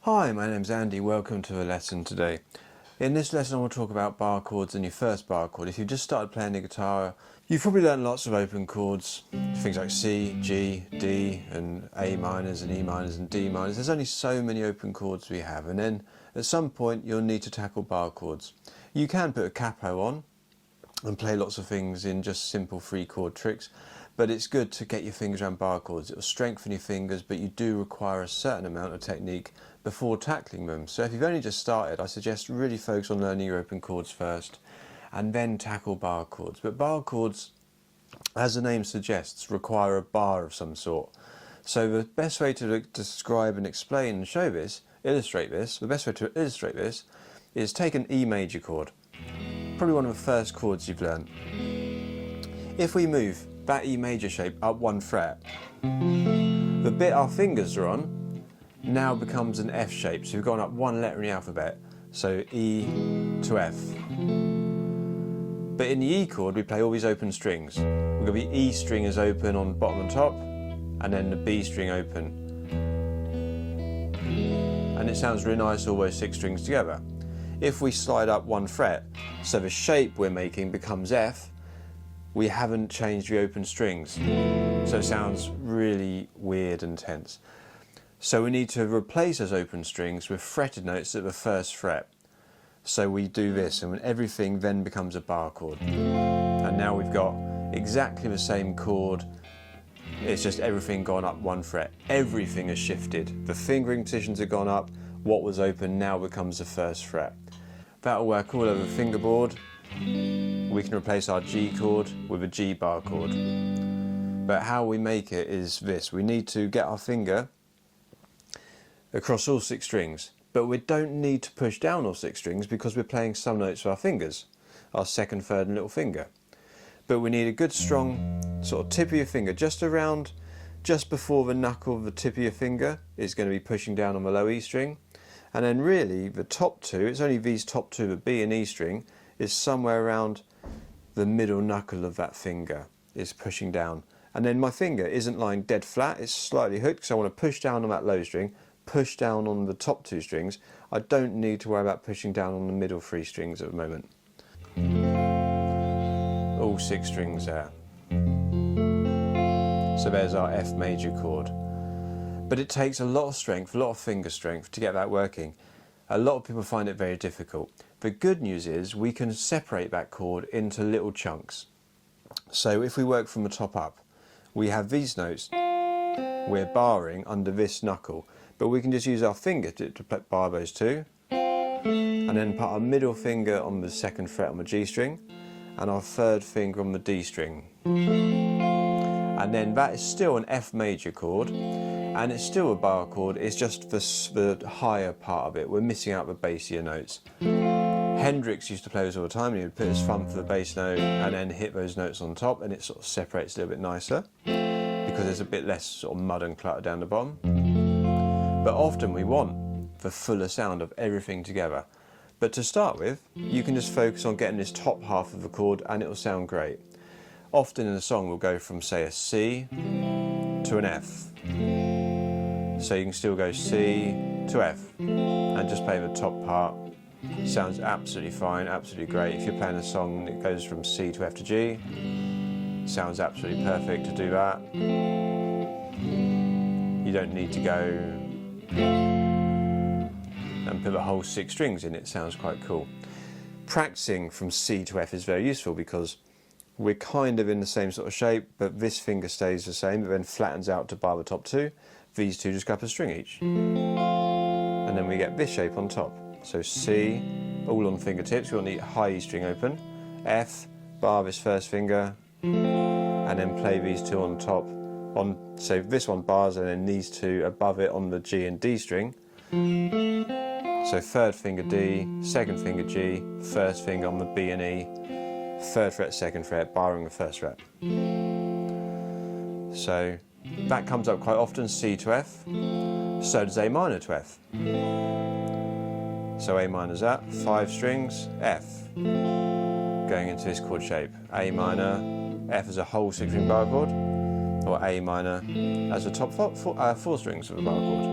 Hi, my name's Andy. Welcome to a lesson today. In this lesson I want to talk about bar chords and your first bar chord. If you've just started playing the guitar, you've probably learned lots of open chords, things like C, G, D and A minors and E minors and D minors. There's only so many open chords we have, and then at some point you'll need to tackle bar chords. You can put a capo on and play lots of things in just simple 3-chord tricks, but it's good to get your fingers around bar chords. It'll strengthen your fingers, but you do require a certain amount of technique before tackling them. So if you've only just started, I suggest really focus on learning your open chords first and then tackle bar chords. But bar chords, as the name suggests, require a bar of some sort. So the best way to describe and explain and show this, the best way to illustrate this is take an E major chord, probably one of the first chords you've learned. If we move that E major shape up 1 fret, the bit our fingers are on now becomes an F shape, so we've gone up 1 letter in the alphabet, so E to F. But in the E chord we play all these open strings. We've got the E string is open on bottom and top, and then the B string open. And it sounds really nice, all those 6 strings together. If we slide up 1 fret, so the shape we're making becomes F, we haven't changed the open strings. So it sounds really weird and tense. So we need to replace those open strings with fretted notes at the first fret. So we do this, and everything then becomes a bar chord. And now we've got exactly the same chord, it's just everything gone up 1 fret. Everything has shifted. The fingering positions have gone up, what was open now becomes the first fret. That'll work all over the fingerboard. We can replace our G chord with a G bar chord. But how we make it is this: we need to get our finger across all 6 strings, but we don't need to push down all 6 strings because we're playing some notes with our fingers, our second, third and little finger. But we need a good strong sort of tip of your finger, just before the knuckle of the tip of your finger is going to be pushing down on the low E string. And then really the top 2, it's only these top 2, the B and E string, is somewhere around the middle knuckle of that finger, is pushing down. And then my finger isn't lying dead flat, it's slightly hooked, because I want to push down on that low string, push down on the top 2 strings. I don't need to worry about pushing down on the middle 3 strings at the moment. All 6 strings there. So there's our F major chord. But it takes a lot of strength, a lot of finger strength to get that working. A lot of people find it very difficult. The good news is we can separate that chord into little chunks. So if we work from the top up, we have these notes, we're barring under this knuckle, but we can just use our finger to bar those 2, and then put our middle finger on the 2nd fret on the G string, and our 3rd finger on the D string. And then that is still an F major chord, and it's still a bar chord, it's just the higher part of it. We're missing out the bassier notes. Hendrix used to play this all the time, and he would put his thumb for the bass note and then hit those notes on top, and it sort of separates a little bit nicer because there's a bit less sort of mud and clutter down the bottom. But often we want the fuller sound of everything together. But to start with, you can just focus on getting this top half of the chord and it'll sound great. Often in a song we'll go from, say, a C to an F. So you can still go C to F and just play the top part. Sounds absolutely fine, absolutely great. If you're playing a song that goes from C to F to G, sounds absolutely perfect to do that. You don't need to go and put the whole 6 strings in, it sounds quite cool. Practicing from C to F is very useful because we're kind of in the same sort of shape, but this finger stays the same, but then flattens out to bar the top 2. These 2 just go up a string each. And then we get this shape on top. So C, all on fingertips, we'll need high E string open, F, bar this 1st finger, and then play these 2 on top. So this one bars, and then these 2 above it on the G and D string. So 3rd finger D, 2nd finger G, 1st finger on the B and E, 3rd fret, 2nd fret, barring the 1st fret. So that comes up quite often, C to F. So does A minor to F. So A minor's that, 5 strings, F. Going into this chord shape. A minor, F as a whole 6-string bar chord, or A minor as the top 4 strings of a bar chord.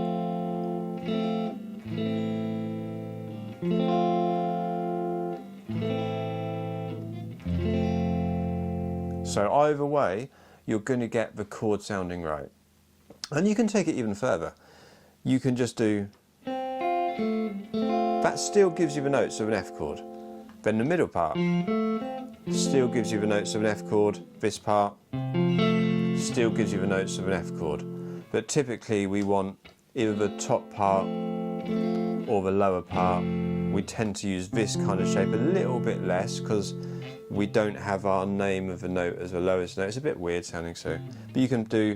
So either way, you're going to get the chord sounding right. And you can take it even further. You can just do, that still gives you the notes of an F chord. Then the middle part still gives you the notes of an F chord. This part still gives you the notes of an F chord. But typically we want either the top part or the lower part. We tend to use this kind of shape a little bit less because we don't have our name of the note as the lowest note. It's a bit weird sounding, so. But you can do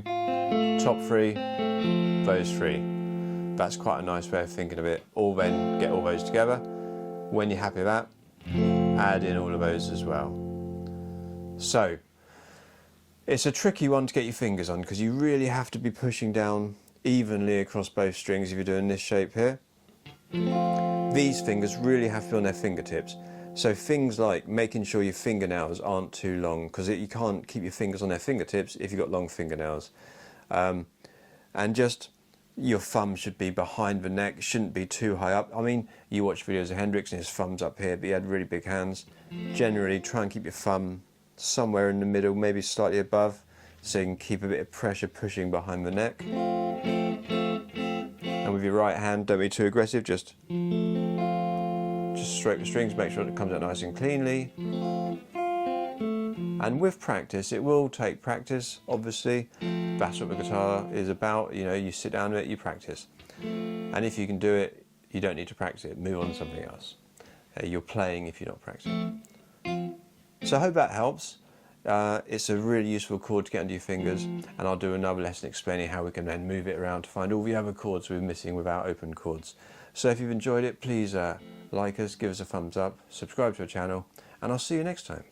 top three, those three. That's quite a nice way of thinking of it. Or then get all those together. When you're happy with that, add in all of those as well. So, it's a tricky one to get your fingers on because you really have to be pushing down evenly across both strings if you're doing this shape here. These fingers really have to be on their fingertips. So things like making sure your fingernails aren't too long, because you can't keep your fingers on their fingertips if you've got long fingernails. And just your thumb should be behind the neck, shouldn't be too high up. I mean, you watch videos of Hendrix and his thumb's up here, but he had really big hands. Generally, try and keep your thumb somewhere in the middle, maybe slightly above, so you can keep a bit of pressure pushing behind the neck. And with your right hand, don't be too aggressive, just stroke the strings, make sure it comes out nice and cleanly. And with practice, it will take practice, obviously. That's what the guitar is about, you know, you sit down with it, you practice. And if you can do it, you don't need to practice it, move on to something else. You're playing if you're not practicing. So I hope that helps. It's a really useful chord to get under your fingers, and I'll do another lesson explaining how we can then move it around to find all the other chords we're missing with our open chords. So if you've enjoyed it, please like us, give us a thumbs up, subscribe to our channel, and I'll see you next time.